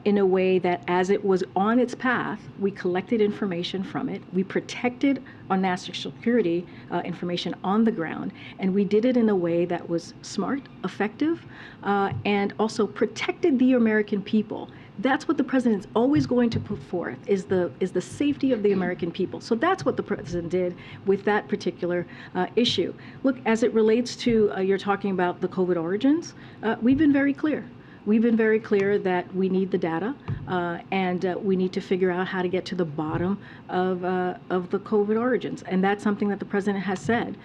in a way that as it was on its path, we collected information from it, we protected our national security information on the ground, and we did it in a way that was smart, effective, and also protected the American people. That's what the president is always going to put forth, is the safety of the American people. So that's what the president did with that particular issue. Look, as it relates to, you're talking about the COVID origins, we've been very clear. We've been very clear that we need the data, and we need to figure out how to get to the bottom of the COVID origins. And that's something that the president has said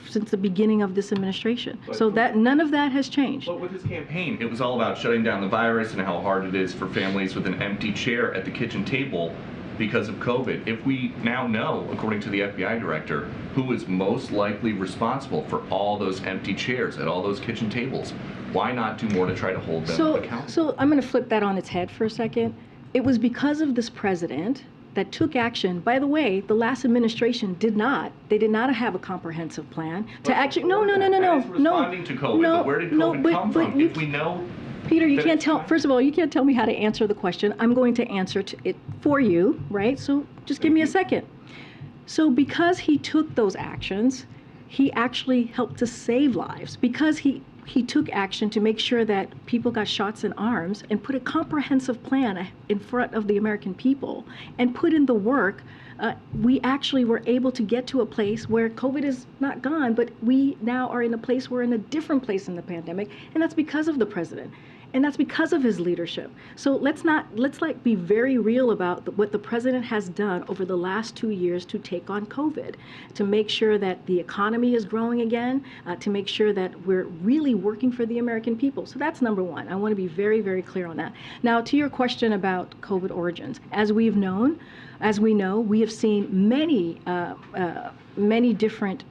since the beginning of this administration. So that none of that has changed. But with his campaign, it was all about shutting down the virus and how hard it is for families with an empty chair at the kitchen table because of COVID. If we now know, according to the FBI director, who is most likely responsible for all those empty chairs at all those kitchen tables, why not do more to try to hold them accountable? So I'm going to flip that on its head for a second. It was because of this president that took action. By the way, the last administration did not have a comprehensive plan to actually. No. Responding to COVID, but where did COVID come from? If we know. Peter, you can't tell. First of all, you can't tell me how to answer the question. I'm going to answer it for you, right? So just give me a second. So because he took those actions, he actually helped to save lives because he took action to make sure that people got shots in arms and put a comprehensive plan in front of the American people and put in the work. We actually were able to get to a place where COVID is not gone, but we now are in a place, we're in a different place in the pandemic, and that's because of the president. And that's because of his leadership. So let's be very real about what the president has done over the last 2 years to take on COVID, to make sure that the economy is growing again, to make sure that we're really working for the American people. So that's number one. I want to be very, very clear on that. Now, to your question about COVID origins, as we know, we have seen many different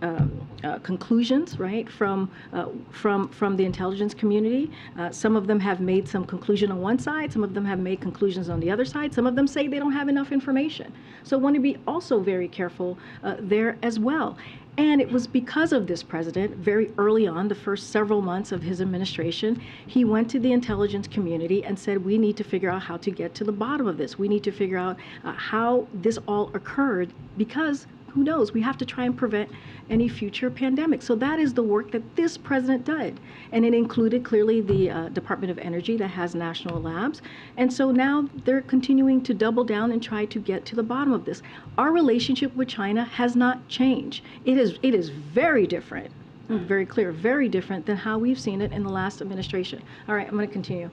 conclusions, right, from the intelligence community. Some of them have made some conclusion on one side, some of them have made conclusions on the other side, some of them say they don't have enough information. So I want to be also very careful there as well. And it was because of this president, very early on, the first several months of his administration, he went to the intelligence community and said, we need to figure out how to get to the bottom of this. We need to figure out how this all occurred, because who knows, we have to try and prevent any future pandemic. So that is the work that this president did. And it included clearly the Department of Energy that has national labs. And so now they're continuing to double down and try to get to the bottom of this. Our relationship with China has not changed. It is very different, very clear, very different than how we've seen it in the last administration. All right, I'm going to continue.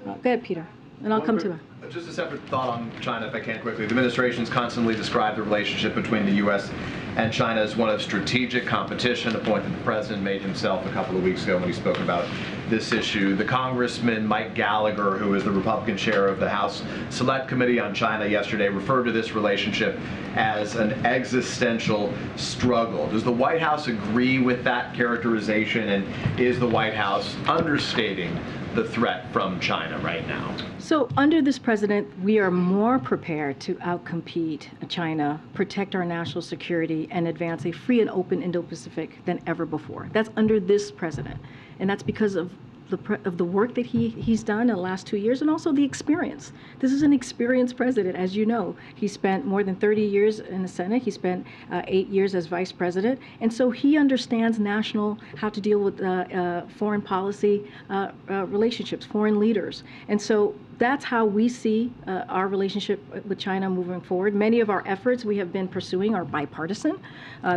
Go ahead, Peter, and I'll come to it. Just a separate thought on China, if I can quickly. The administration's constantly described the relationship between the U.S. and China as one of strategic competition, a point that the president made himself a couple of weeks ago when he spoke about this issue. The Congressman Mike Gallagher, who is the Republican chair of the House Select Committee on China yesterday, referred to this relationship as an existential struggle. Does the White House agree with that characterization, and is the White House understating the threat from China right now? So under this president, we are more prepared to outcompete China, protect our national security, and advance a free and open Indo-Pacific than ever before. That's under this president. And that's because of the work that he's done in the last 2 years, and also the experience. This is an experienced president, as you know. He spent more than 30 years in the Senate. He spent 8 years as vice president. And so he understands how to deal with foreign policy relationships, foreign leaders. And so that's how we see our relationship with China moving forward. Many of our efforts we have been pursuing are bipartisan.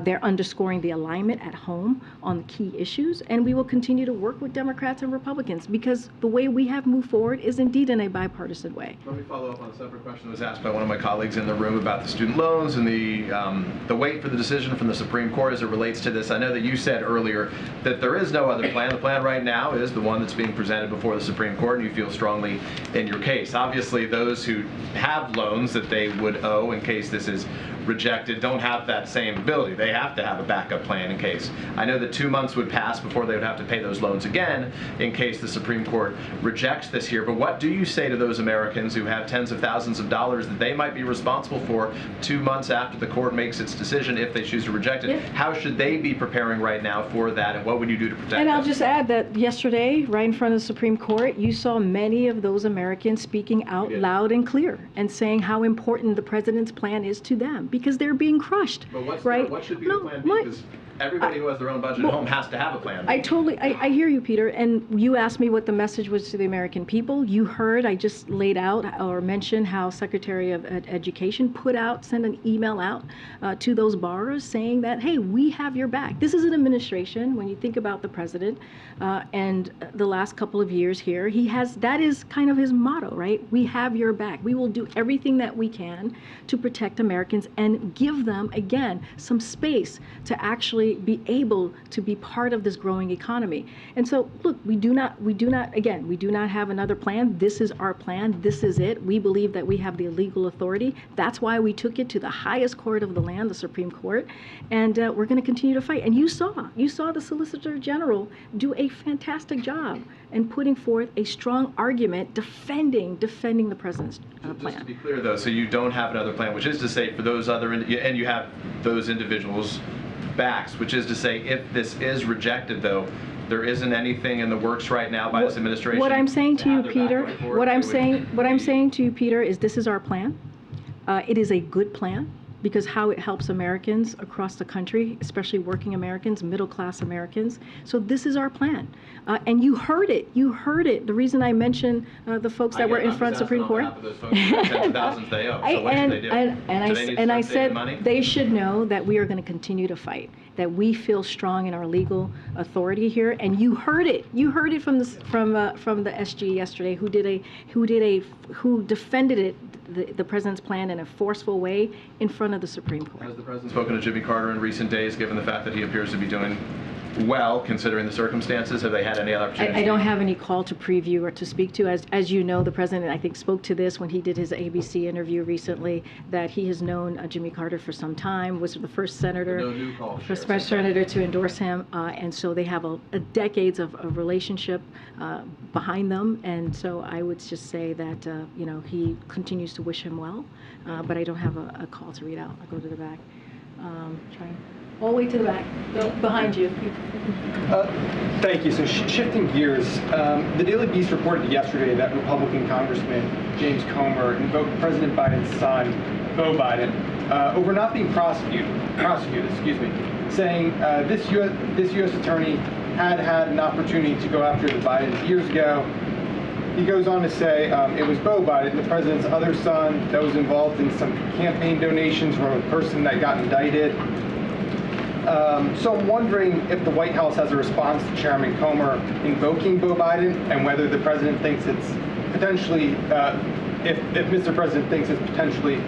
They're underscoring the alignment at home on the key issues, and we will continue to work with Democrats and Republicans, because the way we have moved forward is indeed in a bipartisan way. Let me follow up on a separate question that was asked by one of my colleagues in the room about the student loans and the wait for the decision from the Supreme Court as it relates to this. I know that you said earlier that there is no other plan. The plan right now is the one that's being presented before the Supreme Court, and you feel strongly in your case. Obviously, those who have loans that they would owe in case this is rejected don't have that same ability. They have to have a backup plan in case. I know that 2 months would pass before they would have to pay those loans again in case the Supreme Court rejects this here. But what do you say to those Americans who have tens of thousands of dollars that they might be responsible for 2 months after the court makes its decision if they choose to reject it? Yeah. How should they be preparing right now for that, and what would you do to protect them? And I'll just add that yesterday, right in front of the Supreme Court, you saw many of those Americans speaking out loud and clear and saying how important the president's plan is to them, because they're being crushed. But what should be the plan? Because everybody who has their own budget at home has to have a plan. I hear you, Peter, and you asked me what the message was to the American people. You heard, I just laid out or mentioned how Secretary of Education sent an email out to those borrowers saying that, hey, we have your back. This is an administration, when you think about the president and the last couple of years here, that is kind of his motto, right? We have your back. We will do everything that we can to protect Americans and give them, again, some space to actually be able to be part of this growing economy. And so, look, we do not have another plan. This is our plan. This is it. We believe that we have the legal authority. That's why we took it to the highest court of the land, the Supreme Court, and we're going to continue to fight. And you saw the Solicitor General do a fantastic job in putting forth a strong argument defending the president's plan. Just to be clear, though, so you don't have another plan, which is to say for those other, and you have those individuals' backs, which is to say if this is rejected, though, there isn't anything in the works right now by this administration. What I'm saying to you, Peter, is this is our plan. It is a good plan. because how it helps Americans across the country, especially working Americans, middle-class Americans. So this is our plan. And you heard it. You heard it. The reason I mentioned the folks that were in front of Supreme Court. And I said they should know that we are going to continue to fight, that we feel strong in our legal authority here. And you heard it. You heard it from the SG yesterday, who defended it, the president's plan in a forceful way in front of the Supreme Court. Has the president spoken to Jimmy Carter in recent days, given the fact that he appears to be doing well, considering the circumstances? Have they had any other opportunities? I don't have any call to preview or to speak to. As you know, the president, I think, spoke to this when he did his ABC interview recently, that he has known Jimmy Carter for some time, was the first senator, to endorse him, and so they have a decades of relationship behind them, and so I would just say that he continues to wish him well, but I don't have a call to read out. I'll go to the back. All the way to the back, behind you. Thank you. So shifting gears, the Daily Beast reported yesterday that Republican Congressman James Comer invoked President Biden's son, Beau Biden, over not being prosecuted, saying this U.S. attorney had an opportunity to go after the Bidens years ago. He goes on to say it was Beau Biden, the president's other son, that was involved in some campaign donations from a person that got indicted. So I'm wondering if the White House has a response to Chairman Comer invoking Beau Biden, and whether the president thinks it's potentially, if Mr. President thinks it's potentially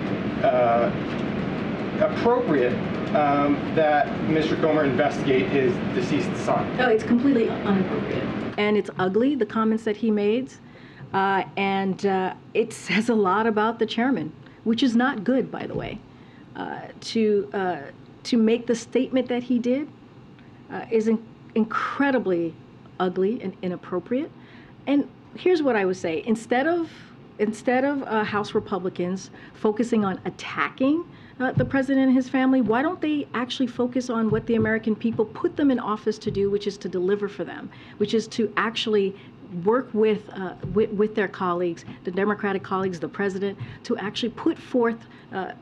appropriate that Mr. Comer investigate his deceased son. No, it's completely inappropriate. And it's ugly, the comments that he made, and it says a lot about the chairman, which is not good, by the way, to make the statement that he did is incredibly ugly and inappropriate. And here's what I would say: instead of House Republicans focusing on attacking the president and his family, why don't they actually focus on what the American people put them in office to do, which is to deliver for them, which is to actually work with their colleagues, the Democratic colleagues, the president, to actually put forth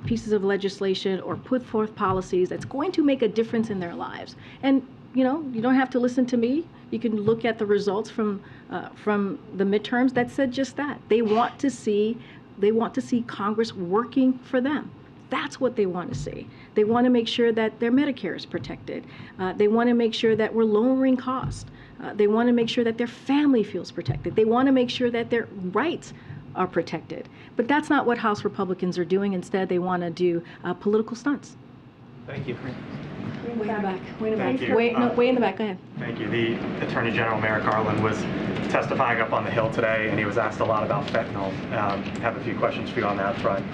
pieces of legislation or put forth policies that's going to make a difference in their lives. And you don't have to listen to me. You can look at the results from the midterms that said just that. They want to see Congress working for them. That's what they want to see. They want to make sure that their Medicare is protected. They want to make sure that we're lowering costs. They want to make sure that their family feels protected. They want to make sure that their rights are protected. But that's not what House Republicans are doing. Instead, they want to do political stunts. Thank you. Way in the back. Way in the back. Thank you. Way in the back. Go ahead. Thank you. The Attorney General Merrick Garland was testifying up on the Hill today, and he was asked a lot about fentanyl. I have a few questions for you on that front.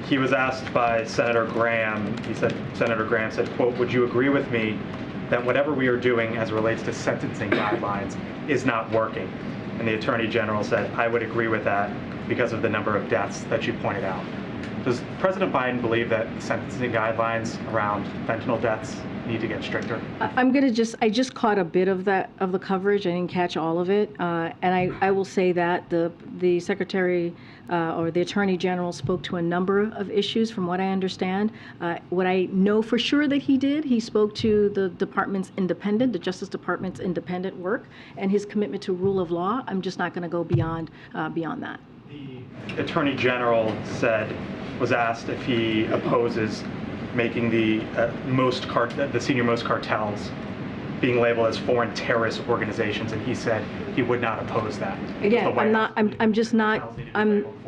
He was asked by Senator Graham, Senator Graham said, quote, "Would you agree with me that whatever we are doing as it relates to sentencing guidelines is not working?" And the Attorney General said, "I would agree with that because of the number of deaths that you pointed out." Does President Biden believe that sentencing guidelines around fentanyl deaths need to get stricter? I just caught a bit of the coverage. I didn't catch all of it. And I will say that the Secretary or the Attorney General spoke to a number of issues from what I understand. What I know for sure that he spoke to the Justice Department's independent work and his commitment to rule of law. I'm just not going to go beyond that. The Attorney General was asked if he opposes making the senior-most cartels being labeled as foreign terrorist organizations, and he said he would not oppose that. Again,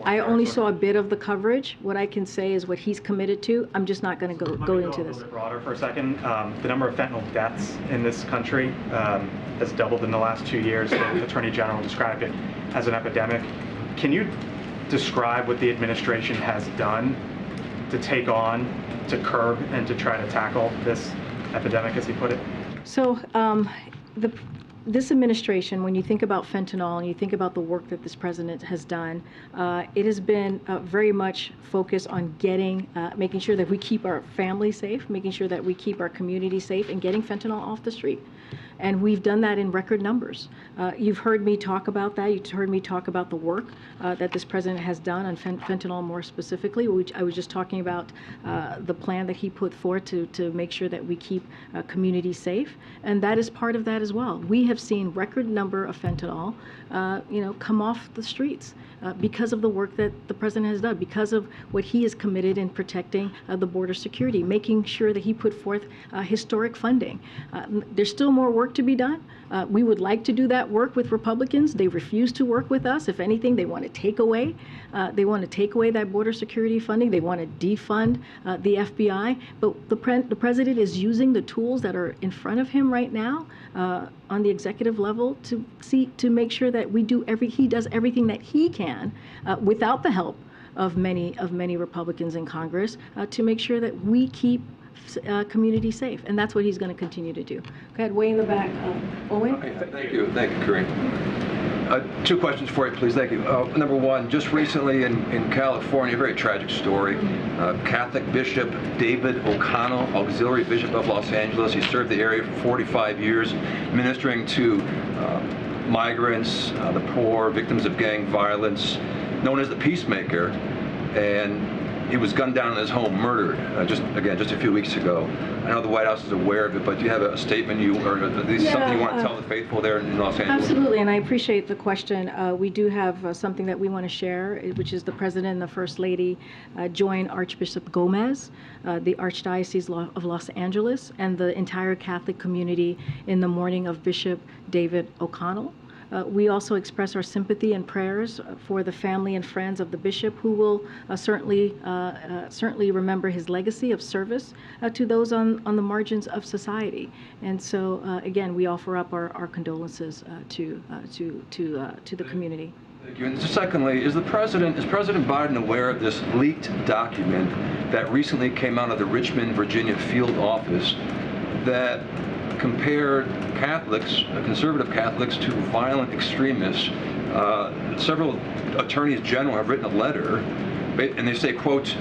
I only saw a bit of the coverage. What I can say is what he's committed to. I'm just not going to go into this. A bit broader for a second. The number of fentanyl deaths in this country has doubled in the last 2 years. The Attorney General described it as an epidemic. Can you describe what the administration has done to curb and to try to tackle this epidemic, as he put it? So this administration, when you think about fentanyl and you think about the work that this president has done, it has been very much focused on making sure that we keep our families safe, making sure that we keep our community safe, and getting fentanyl off the street. And we've done that in record numbers. You've heard me talk about that. You've heard me talk about the work that this president has done on fentanyl more specifically. I was just talking about the plan that he put forth to make sure that we keep communities safe. And that is part of that as well. We have seen record number of fentanyl, come off the streets because of the work that the president has done, because of what he is committed in protecting the border security, making sure that he put forth historic funding. There's still more work to be done. We would like to do that work with Republicans. They refuse to work with us. If anything, they want to take away. They want to take away that border security funding. They want to defund the FBI. But the president is using the tools that are in front of him right now on the executive level to make sure that he does everything that he can without the help of many Republicans in Congress to make sure that we keep community safe, and that's what he's going to continue to do. Go ahead, way in the back, Owen. Thank you, Karine. Two questions for you, please. Thank you. Number one, just recently in California, a very tragic story. Catholic Bishop David O'Connell, Auxiliary Bishop of Los Angeles. He served the area for 45 years, ministering to migrants, the poor, victims of gang violence, known as the Peacemaker, and he was gunned down in his home, murdered, just a few weeks ago. I know the White House is aware of it, but do you have a statement or at least something you want to tell the faithful there in Los Angeles? Absolutely, and I appreciate the question. We do have something that we want to share, which is the President and the First Lady joined Archbishop Gomez, the Archdiocese of Los Angeles, and the entire Catholic community in the mourning of Bishop David O'Connell. We also express our sympathy and prayers for the family and friends of the bishop, who will certainly remember his legacy of service to those on the margins of society. And so, again, we offer up our condolences to the community. Thank you. And secondly, is President Biden aware of this leaked document that recently came out of the Richmond, Virginia field office that compared Catholics, conservative Catholics, to violent extremists? Several attorneys general have written a letter, and they say, quote,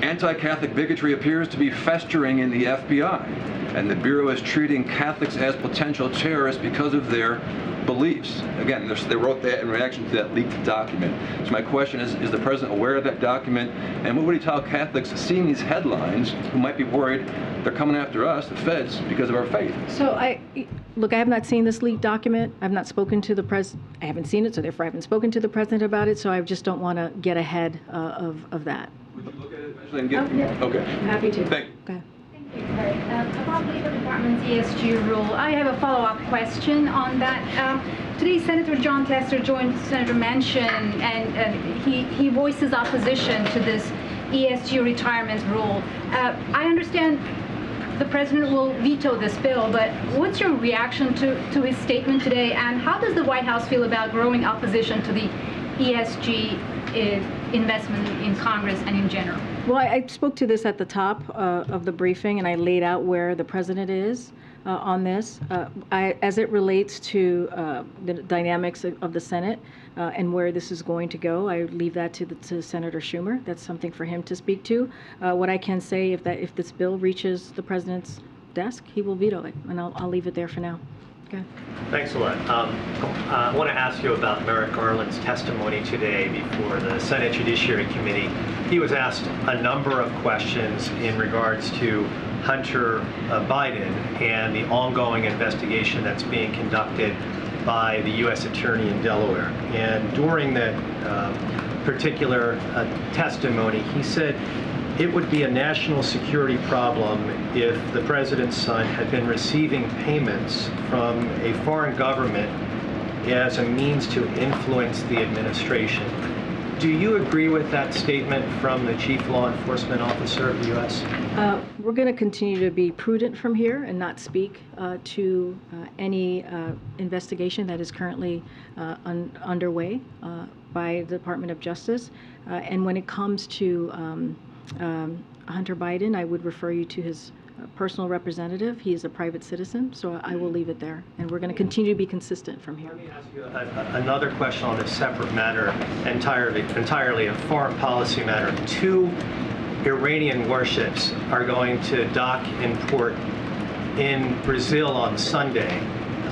anti-Catholic bigotry appears to be festering in the FBI, and the Bureau is treating Catholics as potential terrorists because of their beliefs. Again, they wrote that in reaction to that leaked document. So my question is the president aware of that document? And what would he tell Catholics seeing these headlines who might be worried they're coming after us, the feds, because of our faith? So I have not seen this leaked document. I've not spoken to the president. I haven't seen it, so therefore I haven't spoken to the president about it. So I just don't want to get ahead of that. Would you look at it eventually and get? Okay. Happy to. Thank you. Okay. About Labor Department's ESG rule, I have a follow-up question on that. Today, Senator John Tester joined Senator Manchin, and he voices opposition to this ESG retirement rule. I understand the president will veto this bill, but what's your reaction to his statement today, and how does the White House feel about growing opposition to the ESG investment in Congress and in general? Well, I spoke to this at the top of the briefing, and I laid out where the president is on this. As it relates to the dynamics of the Senate and where this is going to go, I leave that to Senator Schumer. That's something for him to speak to. What I can say, if this bill reaches the president's desk, he will veto it, and I'll leave it there for now. Okay. Thanks a lot. I want to ask you about Merrick Garland's testimony today before the Senate Judiciary Committee. He was asked a number of questions in regards to Hunter Biden and the ongoing investigation that's being conducted by the U.S. Attorney in Delaware. And during that particular testimony, he said it would be a national security problem if the president's son had been receiving payments from a foreign government as a means to influence the administration. Do you agree with that statement from the chief law enforcement officer of the U.S.? We're going to continue to be prudent from here and not speak to any investigation that is currently underway by the Department of Justice. And when it comes to Hunter Biden, I would refer you to his personal representative. He is a private citizen, so I will leave it there. And we're going to continue to be consistent from here. Let me ask you another question on a separate matter, entirely a foreign policy matter. 2 Iranian warships are going to dock in port in Brazil on Sunday.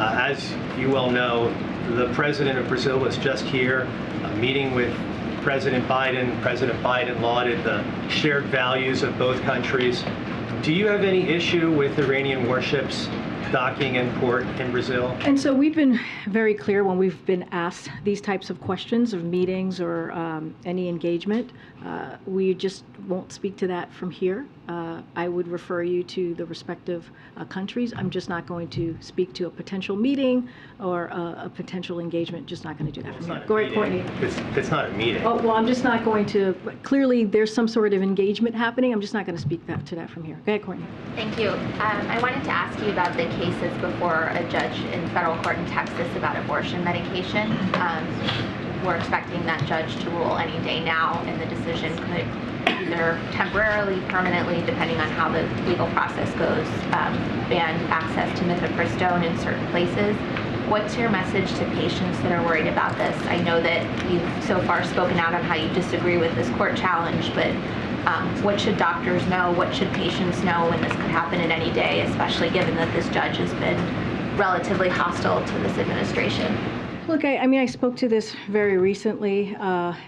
As you well know, the president of Brazil was just here, meeting with President Biden. President Biden lauded the shared values of both countries. Do you have any issue with Iranian warships docking in port in Brazil? And so we've been very clear when we've been asked these types of questions of meetings or any engagement. We just won't speak to that from here. I would refer you to the respective countries. I'm just not going to speak to a potential meeting or a potential engagement. Just not going to do that from here. Go ahead, Courtney. It's not a meeting. Oh, well, I'm just not going to. Clearly, there's some sort of engagement happening. I'm just not going to speak to that from here. Go ahead, Courtney. Thank you. I wanted to ask you about the cases before a judge in federal court in Texas about abortion medication. We're expecting that judge to rule any day now, and the decision could either temporarily, permanently, depending on how the legal process goes, ban access to mifepristone in certain places. What's your message to patients that are worried about this? I know that you've so far spoken out on how you disagree with this court challenge, but what should doctors know? What should patients know when this could happen at any day, especially given that this judge has been relatively hostile to this administration? Look, I mean, I spoke to this very recently.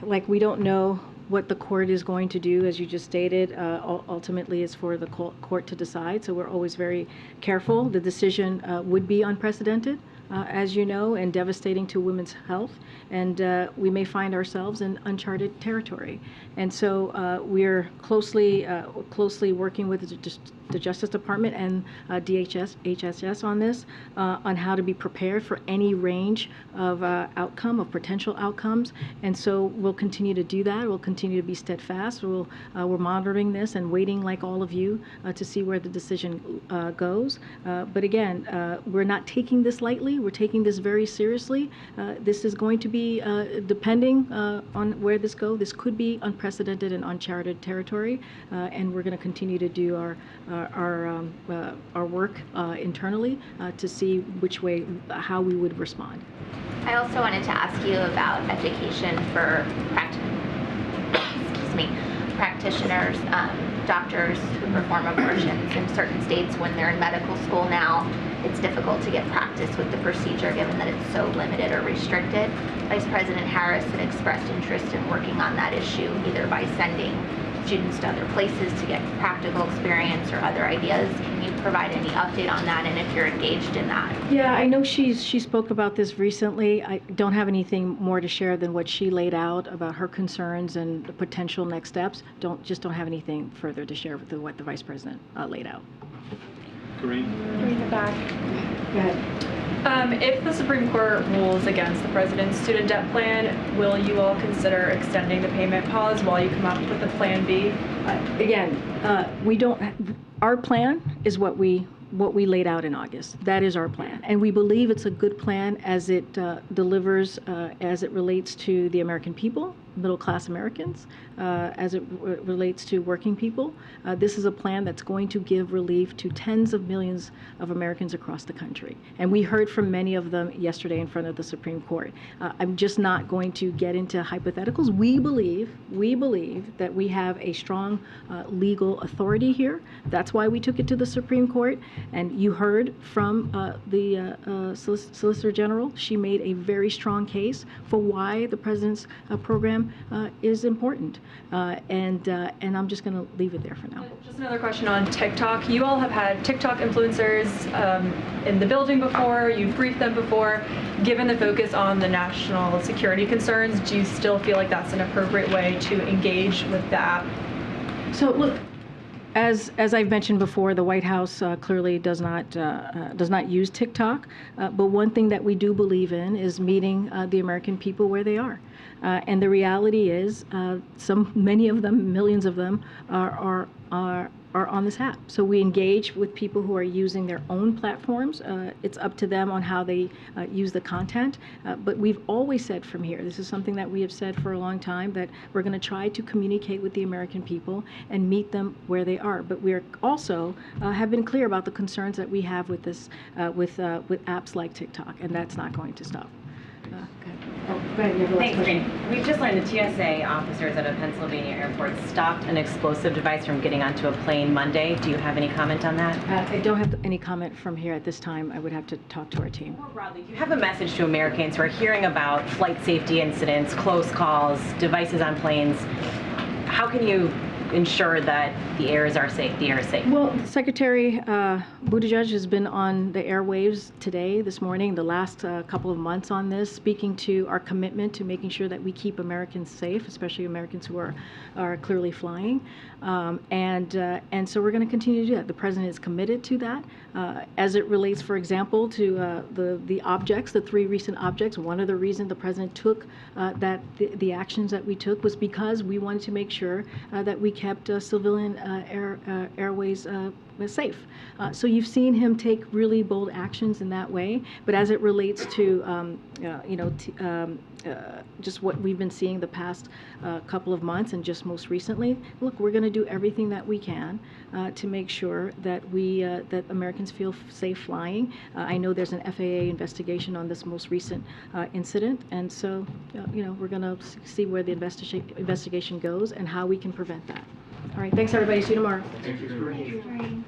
Like, we don't know what the court is going to do, as you just stated. Ultimately, it's for the court to decide, so we're always very careful. The decision would be unprecedented, as you know, and devastating to women's health, and we may find ourselves in uncharted territory. And so we're closely working with the Justice Department and HHS on this, on how to be prepared for any range of of potential outcomes. And so we'll continue to do that. We'll continue to be steadfast. We're monitoring this and waiting, like all of you, to see where the decision goes. But again, we're not taking this lightly. We're taking this very seriously. This is going to be, depending on where this goes, this could be unprecedented and uncharted territory, and we're going to continue to do our work internally to see how we would respond. I also wanted to ask you about education for practitioners, doctors who perform abortions in certain states. When they're in medical school now, it's difficult to get practice with the procedure given that it's so limited or restricted. Vice President Harris had expressed interest in working on that issue, either by sending students to other places to get practical experience or other ideas. Can you provide any update on that, and if you're engaged in that? Yeah, I know she spoke about this recently. I don't have anything more to share than what she laid out about her concerns and the potential next steps. Don't have anything further to share with what the Vice President laid out. Karine? Read the back. Go ahead. If the Supreme Court rules against the president's student debt plan, will you all consider extending the payment pause while you come up with a plan B? Again, we don't. Our plan is what we laid out in August. That is our plan, and we believe it's a good plan as it delivers, as it relates to the American people, middle-class Americans, as it relates to working people. This is a plan that's going to give relief to tens of millions of Americans across the country. And we heard from many of them yesterday in front of the Supreme Court. I'm just not going to get into hypotheticals. We believe that we have a strong legal authority here. That's why we took it to the Supreme Court. And you heard from the Solicitor General. She made a very strong case for why the president's program is important, and I'm just going to leave it there for now. Just another question on TikTok. You all have had TikTok influencers in the building before. You've briefed them before. Given the focus on the national security concerns, do you still feel like that's an appropriate way to engage with the app? So look, as I've mentioned before, the White House clearly does not use TikTok. But one thing that we do believe in is meeting the American people where they are. And the reality is, many of them, millions of them, are on this app. So we engage with people who are using their own platforms. It's up to them on how they use the content. But we've always said from here, this is something that we have said for a long time, that we're going to try to communicate with the American people and meet them where they are. But we are also have been clear about the concerns that we have with this, with apps like TikTok, and that's not going to stop. Go ahead, you have the last Thanks, question. Karine. We've just learned the TSA officers at a Pennsylvania airport stopped an explosive device from getting onto a plane Monday. Do you have any comment on that? I don't have any comment from here at this time. I would have to talk to our team. More broadly, do you have a message to Americans who are hearing about flight safety incidents, close calls, devices on planes? How can you ensure that the airs are safe, the air is safe? Well, Secretary Buttigieg has been on the airwaves today, this morning, the last couple of months on this, speaking to our commitment to making sure that we keep Americans safe, especially Americans who are clearly flying. And so we're going to continue to do that. The president is committed to that. As it relates, for example, to the objects, the 3 recent objects, one of the reasons the president took the actions that we took was because we wanted to make sure that we kept civilian airways safe. So you've seen him take really bold actions in that way. But as it relates to just what we've been seeing the past couple of months and just most recently, look, we're going to do everything that we can to make sure that that Americans feel safe flying. I know there's an FAA investigation on this most recent incident, and so we're going to see where the investigation goes and how we can prevent that. All right, thanks everybody. See you tomorrow. Thank you.